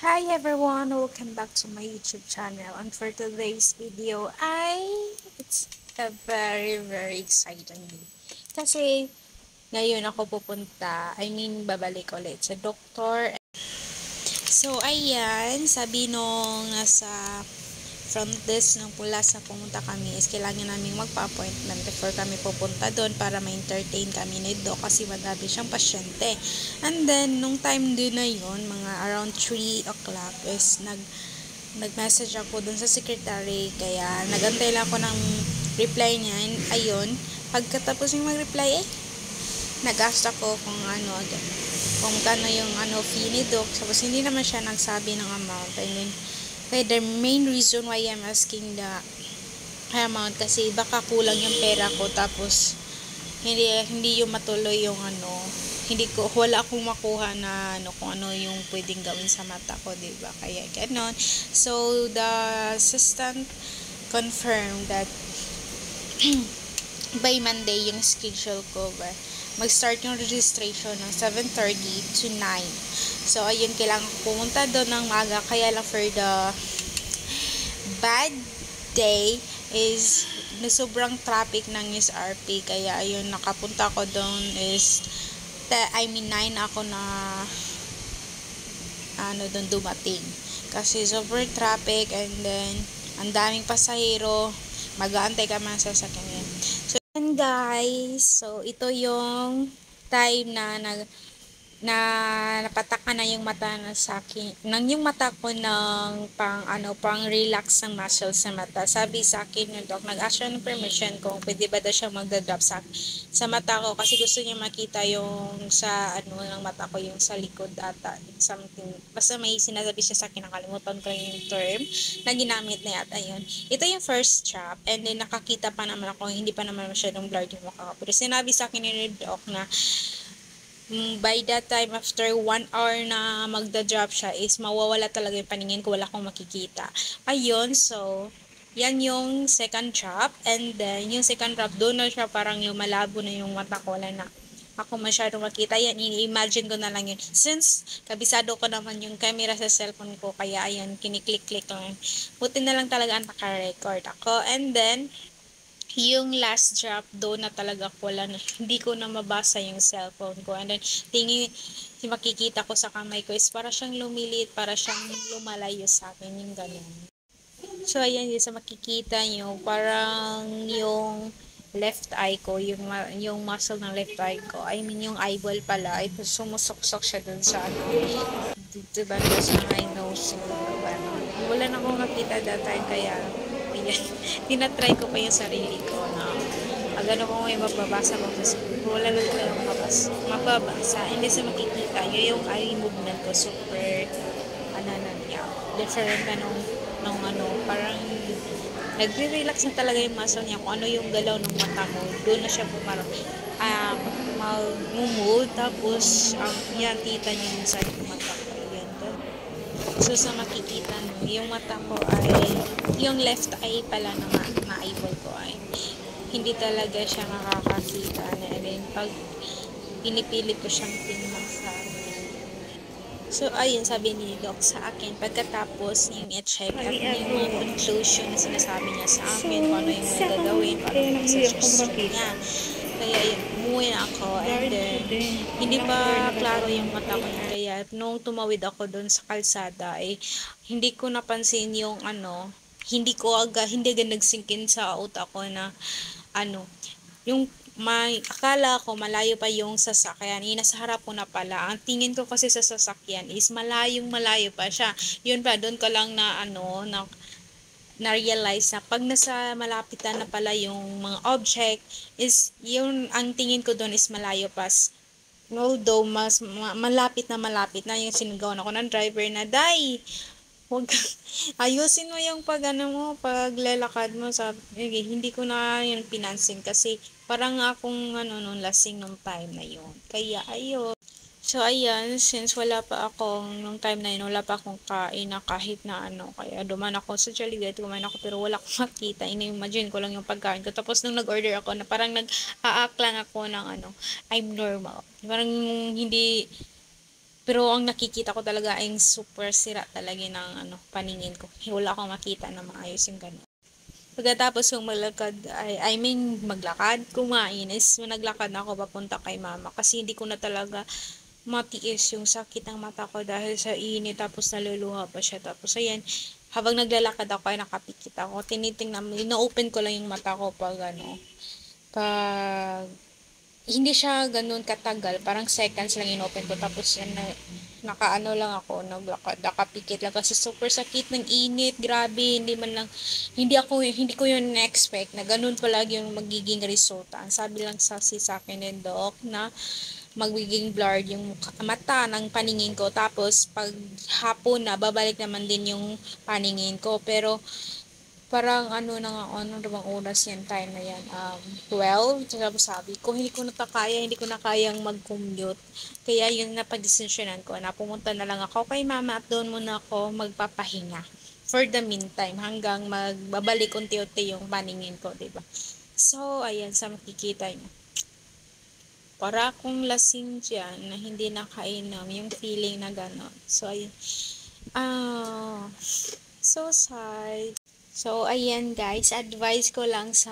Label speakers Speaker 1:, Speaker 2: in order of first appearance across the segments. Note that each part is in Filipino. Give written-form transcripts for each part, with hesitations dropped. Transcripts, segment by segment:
Speaker 1: Hi everyone! Welcome back to my YouTube channel. And for today's video it's a very exciting day. Kasi ngayon ako pupunta, babalik ulit sa doktor. So ayan, sabi nung nasa front desk ng pula sa pumunta kami is kailangan namin magpa-appointment before kami pupunta doon para ma-entertain kami ni Doc kasi madami siyang pasyente. And then, nung time din na yun, mga around 3 o'clock is nag-message ako doon sa secretary kaya nagantay lang ako ng reply niya. Ayun, pagkatapos yung mag-reply nag-ask ako kung kano yung fee ni Doc. Tapos hindi naman siya nagsabi ng amount. I mean, kaya the main reason why I'm asking the amount kasi baka kulang yung pera ko tapos hindi yung matuloy yung wala akong makuha na kung ano yung pwedeng gawin sa mata ko, diba? Kaya ganon. So the assistant confirmed that by Monday yung schedule ko mag-start yung registration ng 7:30 to 9. So, ayun, kailangan ko pumunta doon ng maga. Kaya lang for the bad day is na sobrang traffic ng SRP. Kaya, ayun, nakapunta ko doon is 9 ako na doon dumating. Kasi super traffic and then ang daming pasahero. Mag-aantay ka man sa sasakyan. So, and guys, so ito yung time na napatakan na yung mata na sa akin, yung mata ko ng pang relax ng muscle sa mata. Sabi sa akin yung doc, nag-ask siya ng permission kung pwede ba daw siya magda-drop sa mata ko kasi gusto niya makita yung sa ng mata ko, yung sa likod ata, something. Basta may sinasabi siya sa akin, nakalimutan ko yung term na ginamit na yata yun. Ito yung first chop and then nakakita pa naman ako, hindi pa naman masyadong blurred yung mukha ko. Pero sinabi sa akin ni doc na by that time, after 1 hour na magda-drop siya, is mawawala talaga yung paningin ko, wala akong makikita. Ayun, so, yan yung second drop. And then, yung second drop, doon na siya parang yung malabo na yung mata ko, wala na ako masyadong makita. Yan, i-imagine ko na lang yun. Since, kabisado ko naman yung camera sa cellphone ko, kaya ayun, kiniklik-klik lang. Buti na lang talaga ang naka-record ako. And then, yung last drop doon na talaga wala na, hindi ko na mabasa yung cellphone ko and then makikita ko sa kamay ko is para siyang lumilit, para siyang lumalayo sa akin, yung ganun. So ayan, yung sa makikita nyo parang yung left eye ko, yung muscle ng left eye ko, I mean yung eyeball pala ay sumusuksok siya dun sa dito ba sa my nose, wala na akong makita that time kaya ayan, tinatry ko pa yung sarili ko na agad ako may mababasa ko sa school. Wala lang talaga mababasa. Hindi sa makikita nyo yung eye movement ko super different na parang nagre-relax na talaga yung muscle niya kung ano yung galaw ng mata mo. Doon na siya pumarang mag-move tapos yan tita niyo yung sa mata ko. Yan doon. So, sa makikita nyo, yung mata ko ay, yung left eye pala na eyeball ko ay, hindi talaga siya makakakita. And then, pag pinipilit ko siyang tingnan sa So, ayun, sabi ni Doc sa akin, pagkatapos yung i-check at yung mga conclusion na sinasabi niya sa akin, kung ano yung mga gagawin, para mag-suggest niya. Kaya yun, umuwi na ako and then, hindi pa klaro yung mata ko yun. Kaya, nung tumawid ako dun sa kalsada, hindi ko napansin yung hindi agad nagsinkin sa utak ko na, yung akala ko malayo pa yung sasakyan, nasa harap ko na pala. Ang tingin ko kasi sa sasakyan is malayo pa siya. Yun pa, doon ko lang na-realize na pag nasa malapitan na pala yung mga object, is yung ang tingin ko doon is malayo pa. Although, malapit na yung sinigawan ako ng driver na, "Day, huwag ayusin mo yung paglalakad mo sa hindi ko na yun pinansin kasi parang akong nung lasing nung time na yun. Kaya ayun. So ayan, since nung time na yun, wala pa akong kain na kahit na kaya duman ako sa Jollibee, kumain ako pero wala akong makita. Ini-imagine ko lang yung pagkain ko. Tapos nung nag-order ako na parang nag-aak lang ako ng I'm normal. Parang hindi Pero ang nakikita ko talaga ay super sira talaga ng paningin ko. Wala akong makita na maayos yung ganun. Pagkatapos kong maglakad, maglakad, kumain, is naglakad na ako papunta kay mama. Kasi hindi ko na talaga matiis yung sakit ng mata ko dahil sa init, tapos naluluha pa siya. Tapos ayan, habang naglalakad ako ay nakapikit ako. Tinitingnan, ina-open ko lang yung mata ko pag hindi siya ganun katagal, parang seconds lang inopen ko, tapos yan nakaano lang ako, nakapikit lang kasi super sakit ng init, grabe, hindi ko yun na-expect na ganun palagi yung magiging resulta. Ang sabi lang sa akin ng doc na magiging blurred yung mata ng paningin ko, tapos pag hapon na babalik naman din yung paningin ko, pero parang ano bang oras yan, time na yan, 12, tapos sabi ko, hindi ko na kayang mag-commute, kaya yun napag-desisyonan ko na pumunta na lang ako kay mama at doon muna ako magpapahinga for the meantime, hanggang magbabalik unti-unti yung paningin ko, diba? So, ayan, sa makikita nyo, para akong lasing dyan na hindi nakainom, yung feeling na gano'n. So, ayun, so sad. So, ayan guys, advice ko lang sa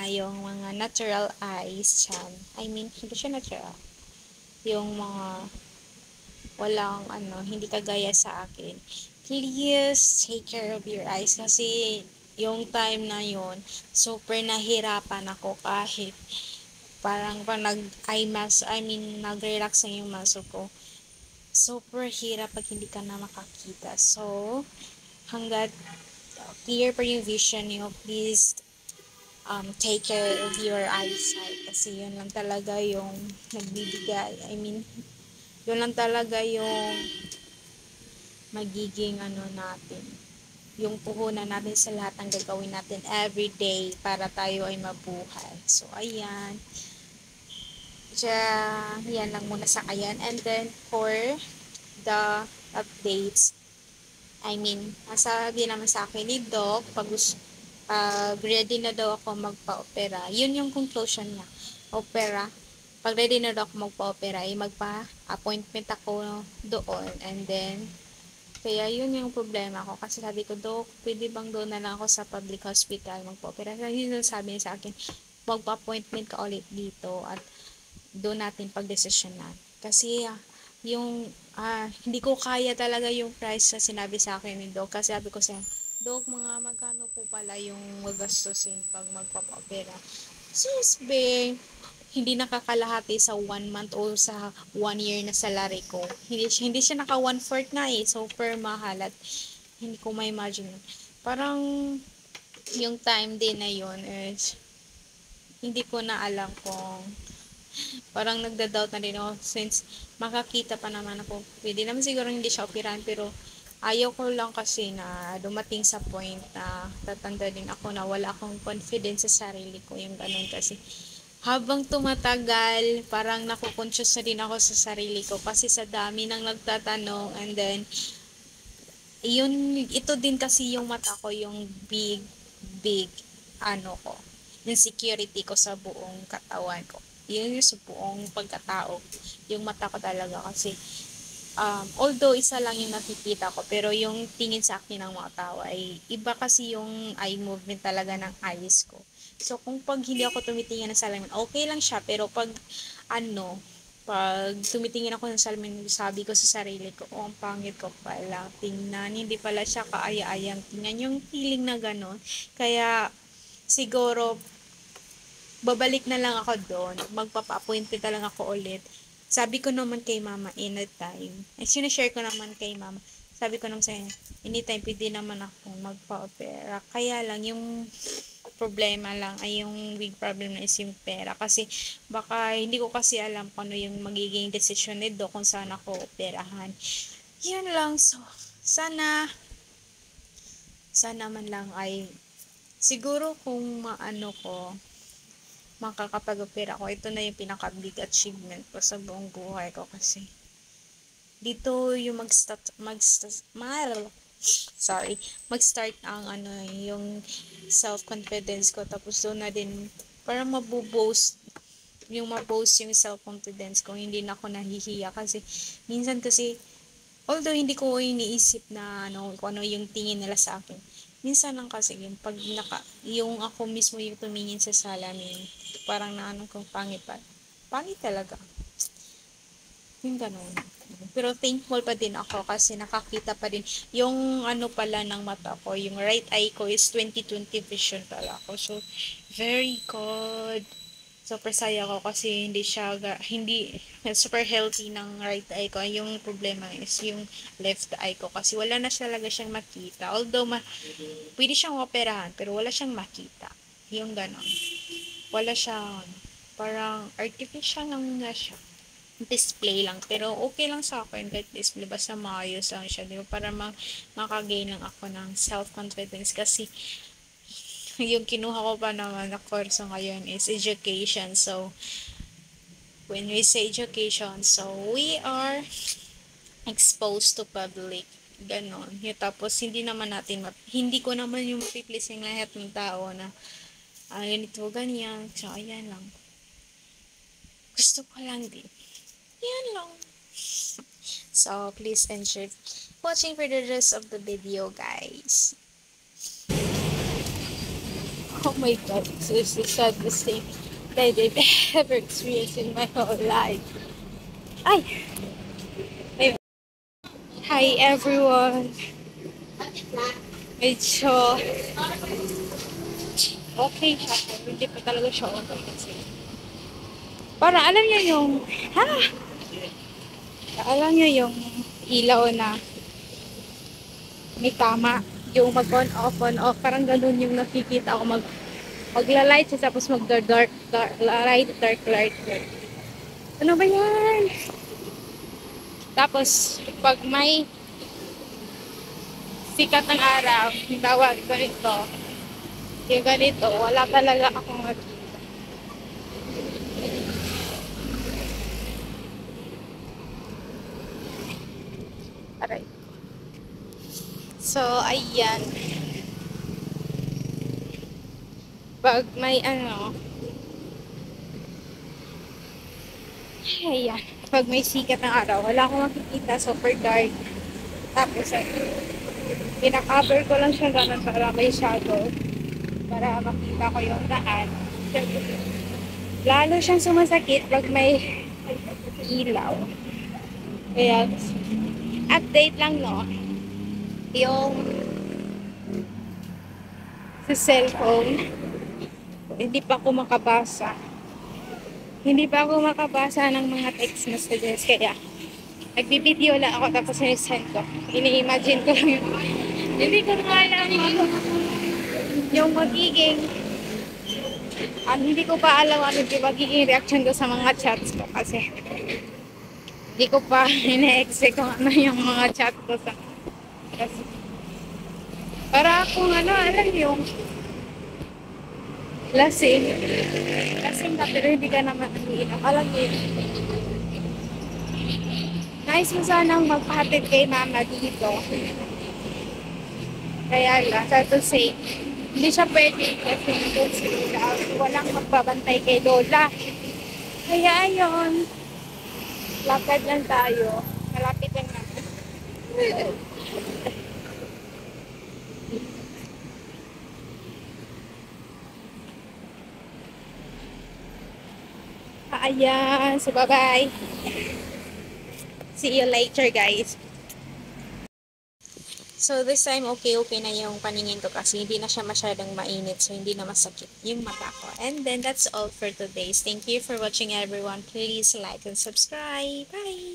Speaker 1: mga natural eyes dyan. Hindi siya natural. Yung mga walang hindi kagaya sa akin. Please take care of your eyes kasi yung time na yon super nahirapan ako kahit parang pag nag-eye mask, nag-relax na yung muscle ko. Super hirap pag hindi ka na makakita. So, hanggat clear pa yung vision niyo, please take care of your eyesight kasi yun lang talaga yung nagbibigay, yun lang talaga yung magiging natin, yung puhunan natin sa lahat ng gagawin natin every day para tayo ay mabuhay. So ayan, yan lang muna sa kayan, and then for the updates, sabi naman sa akin ni Doc, ready na daw ako magpa-opera. Yun yung conclusion niya. Opera. Pag ready na daw ako magpa-opera, magpa-appointment ako doon. And then, kaya yun yung problema ko. Kasi sabi ko, Doc, pwede bang doon na lang ako sa public hospital magpa-opera? Kasi yun sabi niya sa akin, magpa-appointment ka ulit dito at doon natin pag-desisyonan. Kasi, hindi ko kaya talaga yung price na sinabi sa akin ni Doc. Kasi sabi ko sa Dok, mga magkano po pala yung magastusin pag magpapa-opera? Sis, be, hindi nakakalahati sa 1 month o sa 1 year na salary ko. Hindi siya naka 1/4 na eh. Super mahal at hindi ko ma-imagine. Parang yung time din na yun is hindi ko na alam kung parang nagda-doubt na din ako since makakita pa naman ako. Pwede naman siguro hindi siya operahan, pero ayaw ko lang kasi na dumating sa point na tatanda din ako na wala akong confidence sa sarili ko, yung ganun. Kasi habang tumatagal, parang nakukonsyos na din ako sa sarili ko kasi sa dami nang nagtatanong, and then ito din kasi yung mata ko, yung big ko, insecurity ko sa buong katawan ko, yun yung sa buong pagkatao, yung mata ko talaga. Kasi although isa lang yung nakikita ko, pero yung tingin sa akin ng mga tao ay iba, kasi yung eye movement talaga ng eyes ko. So kung pag hindi ako tumitingin ng salamin, okay lang siya, pero pag tumitingin ako ng salamin, sabi ko sa sarili ko, oh, ang pangit ko pala tingnan, hindi pala siya kaaya-ayang tingnan, yung feeling na gano'n. Kaya siguro babalik na lang ako doon, magpapa-appointment na lang ako ulit. Sabi ko naman kay mama anytime, sinashare ko naman kay mama, sabi ko naman sa kanya, anytime pwede naman ako magpa-opera. Kaya lang yung problema lang ay yung big problem na is yung pera, kasi baka hindi ko kasi alam kung ano yung magiging desisyon nito kung saan ako operahan. Yun lang. So sana man lang ay siguro kung makakapag-opera ko, ito na yung pinaka-big achievement ko sa buong buhay ko, kasi dito yung mag-start ang yung self-confidence ko, tapos doon na din para mabuboast yung ma-boost yung self-confidence ko, hindi na ako nahihiya kasi minsan kasi although hindi ko iniisip na kung ano yung tingin nila sa akin. Minsan lang kasi yung pag yung ako mismo yung tumingin sa salamin, parang naano kong pangit pa. Pangit talaga. Yung ganun. Pero thankful pa din ako kasi nakakita pa din. Yung pala ng mata ko, yung right eye ko is 20/20 vision pala ako. So, very good. Super saya ko kasi hindi super healthy ng right eye ko. Yung problema is yung left eye ko kasi wala na talaga siyang makita. Although pwede siyang operahan pero wala siyang makita. Yung ganon. Wala siyang parang artificial lang na siya. Display lang. Pero okay lang sa akin kahit display. Basta maayos lang siya. Diba? Para makagain lang ako ng self-confidence. Kasi yung kinuha ko pa naman na kurso ngayon is education. So, when we say education, so we are exposed to public. Ganon. Yung tapos, hindi ko naman yung mapipleasing lahat ng tao na ganito, ganyan. So, ayan lang. Gusto ko lang din. Yan lang. So, please enjoy watching for the rest of the video, guys. Oh my god, this is the saddest thing that I've ever experienced in my whole life. Ay! Hi everyone! Medyo okay siya, pero hindi pa talaga siya okay kasi. Para alam niyo yung, alam niyo yung ilaw na may tama. Yung on off, parang ganun yung nakikita ako magla-light siya tapos mag-dark, light. Ano ba yan? Tapos, pag may sikat ng araw, tawag ganito, yung ganito, wala talaga akong makita. Aray. So, ayan. Pag may ayan. Pag may sikat ng araw, wala akong makikita, super dark. Tapos, pinacover ko lang siya gano'n para may shadow. Para makita ko yung daan. Lalo siyang sumasakit pag may ilaw. Kaya, update lang, no? Yung sa cellphone, hindi pa ako makabasa. Hindi pa ako makabasa ng mga text messages. Kaya, nagbibideo lang ako tapos sinesend ko. Ini-imagine ko lang yun. Hindi ko nga alam yung magiging hindi ko pa alam ano yung magiging reaction ko sa mga chats ko kasi hindi ko pa ina-expect kung ano yung mga chat ko sa kasi para akong alam yung lasing ka pero hindi ka naman umiinom. Alam yun, nice mo sanang magpahatid kay mama dito. Kaya lang, to say, hindi siya pwede kasi walang magbabantay kay Lola. Kaya ayun, lakad lang tayo. Malapit lang naman. Ayan, so bye-bye. See you later, guys. So, this time, okay na yung paningin ko kasi hindi na siya masyadong mainit. So, hindi na masakit yung mata ko. And then, that's all for today's. Thank you for watching, everyone. Please like and subscribe. Bye!